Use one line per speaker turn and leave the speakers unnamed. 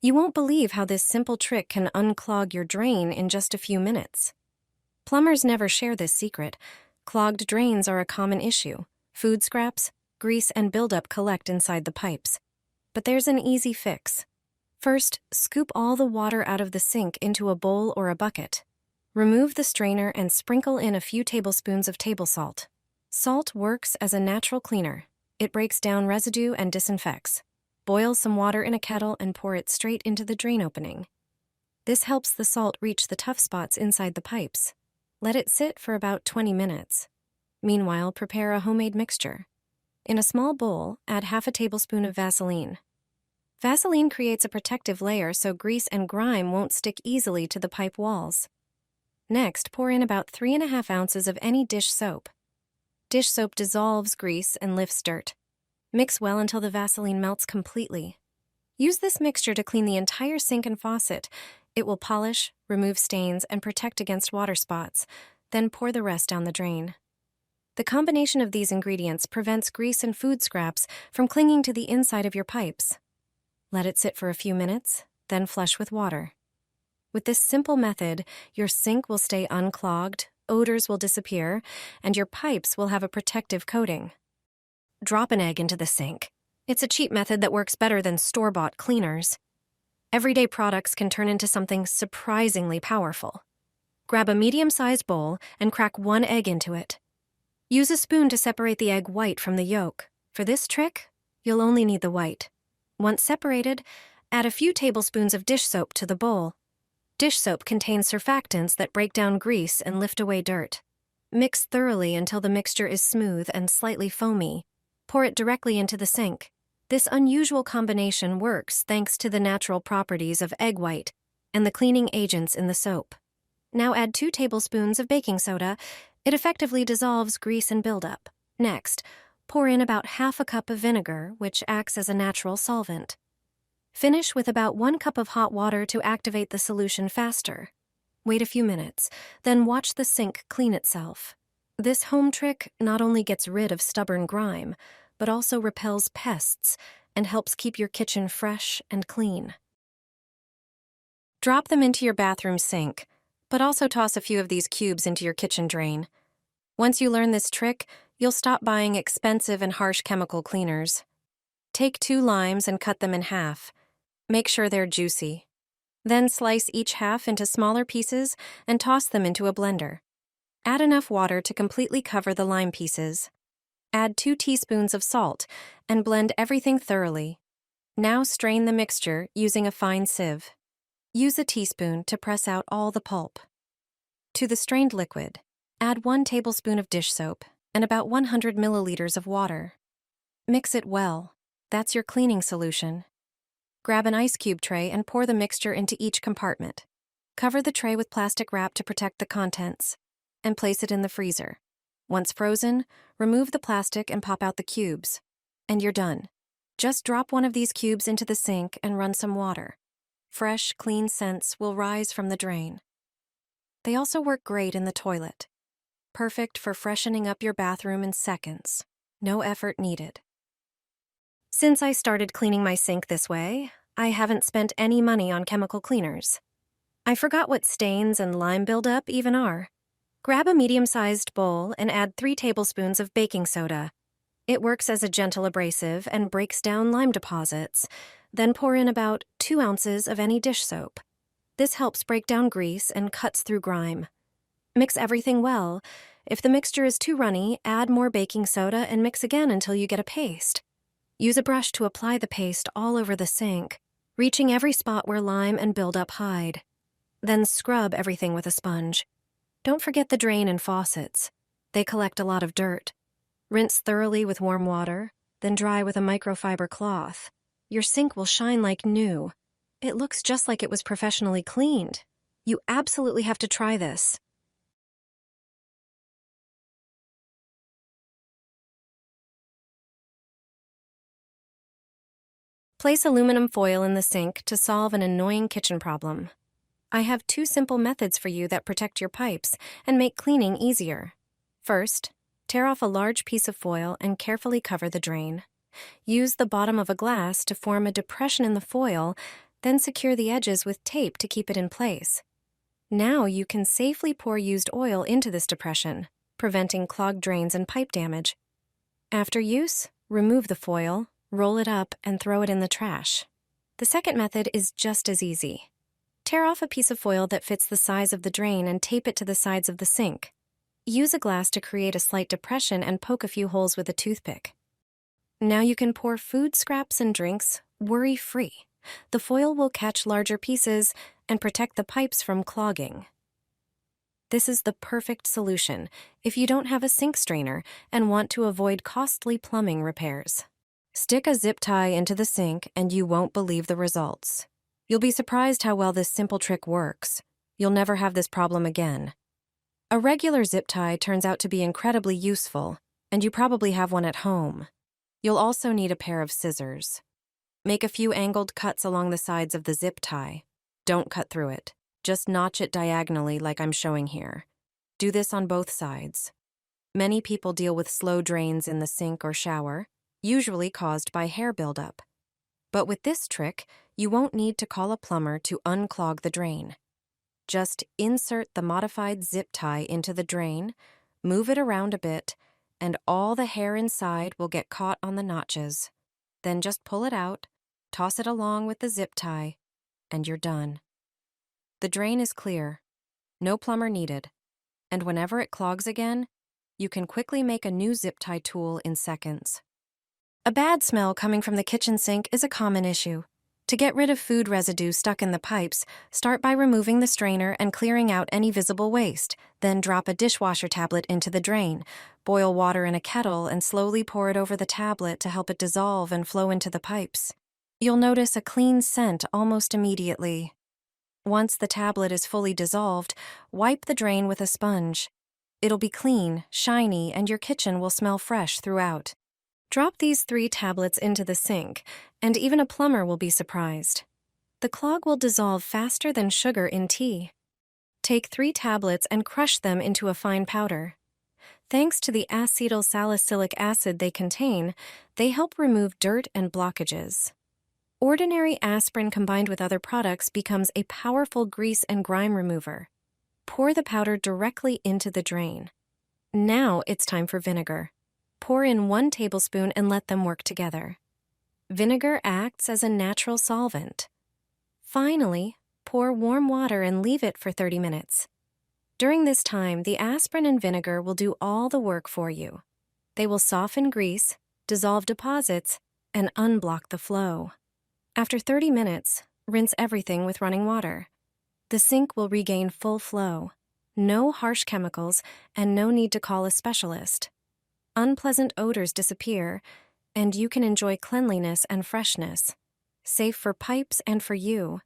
You won't believe how this simple trick can unclog your drain in just a few minutes. Plumbers never share this secret. Clogged drains are a common issue. Food scraps, grease, and buildup collect inside the pipes. But there's an easy fix. First, scoop all the water out of the sink into a bowl or a bucket. Remove the strainer and sprinkle in a few tablespoons of table salt. Salt works as a natural cleaner. It breaks down residue and disinfects. Boil some water in a kettle and pour it straight into the drain opening. This helps the salt reach the tough spots inside the pipes. Let it sit for about 20 minutes. Meanwhile, prepare a homemade mixture. In a small bowl, add half a tablespoon of Vaseline. Vaseline creates a protective layer so grease and grime won't stick easily to the pipe walls. Next, pour in about 3½ ounces of any dish soap. Dish soap dissolves grease and lifts dirt. Mix well until the Vaseline melts completely. Use this mixture to clean the entire sink and faucet. It will polish, remove stains, and protect against water spots. Then pour the rest down the drain. The combination of these ingredients prevents grease and food scraps from clinging to the inside of your pipes. Let it sit for a few minutes, then flush with water. With this simple method, your sink will stay unclogged, odors will disappear, and your pipes will have a protective coating. Drop an egg into the sink. It's a cheap method that works better than store-bought cleaners. Everyday products can turn into something surprisingly powerful. Grab a medium-sized bowl and crack one egg into it. Use a spoon to separate the egg white from the yolk. For this trick, you'll only need the white. Once separated, add a few tablespoons of dish soap to the bowl. Dish soap contains surfactants that break down grease and lift away dirt. Mix thoroughly until the mixture is smooth and slightly foamy. Pour it directly into the sink. This unusual combination works thanks to the natural properties of egg white and the cleaning agents in the soap. Now add 2 tablespoons of baking soda. It effectively dissolves grease and buildup. Next, pour in about half a cup of vinegar, which acts as a natural solvent. Finish with about 1 cup of hot water to activate the solution faster. Wait a few minutes, then watch the sink clean itself. This home trick not only gets rid of stubborn grime, but also repels pests and helps keep your kitchen fresh and clean. Drop them into your bathroom sink, but also toss a few of these cubes into your kitchen drain. Once you learn this trick, you'll stop buying expensive and harsh chemical cleaners. Take 2 limes and cut them in half. Make sure they're juicy. Then slice each half into smaller pieces and toss them into a blender. Add enough water to completely cover the lime pieces. Add 2 teaspoons of salt and blend everything thoroughly. Now strain the mixture using a fine sieve. Use a teaspoon to press out all the pulp. To the strained liquid, add 1 tablespoon of dish soap and about 100 milliliters of water. Mix it well. That's your cleaning solution. Grab an ice cube tray and pour the mixture into each compartment. Cover the tray with plastic wrap to protect the contents, and place it in the freezer. Once frozen, remove the plastic and pop out the cubes. And you're done. Just drop one of these cubes into the sink and run some water. Fresh, clean scents will rise from the drain. They also work great in the toilet. Perfect for freshening up your bathroom in seconds. No effort needed. Since I started cleaning my sink this way, I haven't spent any money on chemical cleaners. I forgot what stains and lime buildup even are. Grab a medium-sized bowl and add 3 tablespoons of baking soda. It works as a gentle abrasive and breaks down lime deposits. Then pour in about 2 ounces of any dish soap. This helps break down grease and cuts through grime. Mix everything well. If the mixture is too runny, add more baking soda and mix again until you get a paste. Use a brush to apply the paste all over the sink, reaching every spot where lime and buildup hide. Then scrub everything with a sponge. Don't forget the drain and faucets. They collect a lot of dirt. Rinse thoroughly with warm water, then dry with a microfiber cloth. Your sink will shine like new. It looks just like it was professionally cleaned. You absolutely have to try this. Place aluminum foil in the sink to solve an annoying kitchen problem. I have 2 simple methods for you that protect your pipes and make cleaning easier. First, tear off a large piece of foil and carefully cover the drain. Use the bottom of a glass to form a depression in the foil, Then secure the edges with tape to keep it in place. Now you can safely pour used oil into this depression, preventing clogged drains and pipe damage. After use, remove the foil, roll it up, and throw it in the trash. The second method is just as easy. Tear off a piece of foil that fits the size of the drain and tape it to the sides of the sink. Use a glass to create a slight depression and poke a few holes with a toothpick. Now you can pour food scraps and drinks worry-free. The foil will catch larger pieces and protect the pipes from clogging. This is the perfect solution if you don't have a sink strainer and want to avoid costly plumbing repairs. Stick a zip tie into the sink and you won't believe the results. You'll be surprised how well this simple trick works. You'll never have this problem again. A regular zip tie turns out to be incredibly useful, and you probably have one at home. You'll also need a pair of scissors. Make a few angled cuts along the sides of the zip tie. Don't cut through it. Just notch it diagonally like I'm showing here. Do this on both sides. Many people deal with slow drains in the sink or shower, usually caused by hair buildup. But with this trick, you won't need to call a plumber to unclog the drain. Just insert the modified zip tie into the drain, move it around a bit, and all the hair inside will get caught on the notches. Then just pull it out, toss it along with the zip tie, and you're done. The drain is clear, no plumber needed, and whenever it clogs again, you can quickly make a new zip tie tool in seconds. A bad smell coming from the kitchen sink is a common issue. To get rid of food residue stuck in the pipes, start by removing the strainer and clearing out any visible waste. Then drop a dishwasher tablet into the drain. Boil water in a kettle and slowly pour it over the tablet to help it dissolve and flow into the pipes. You'll notice a clean scent almost immediately. Once the tablet is fully dissolved, wipe the drain with a sponge. It'll be clean, shiny, and your kitchen will smell fresh throughout. Drop these 3 tablets into the sink, and even a plumber will be surprised. The clog will dissolve faster than sugar in tea. Take 3 tablets and crush them into a fine powder. Thanks to the acetylsalicylic acid they contain, they help remove dirt and blockages. Ordinary aspirin combined with other products becomes a powerful grease and grime remover. Pour the powder directly into the drain. Now it's time for vinegar. Pour in 1 tablespoon and let them work together. Vinegar acts as a natural solvent. Finally, pour warm water and leave it for 30 minutes. During this time, the aspirin and vinegar will do all the work for you. They will soften grease, dissolve deposits, and unblock the flow. After 30 minutes, rinse everything with running water. The sink will regain full flow. No harsh chemicals, and no need to call a specialist. Unpleasant odors disappear, and you can enjoy cleanliness and freshness. Safe for pipes and for you.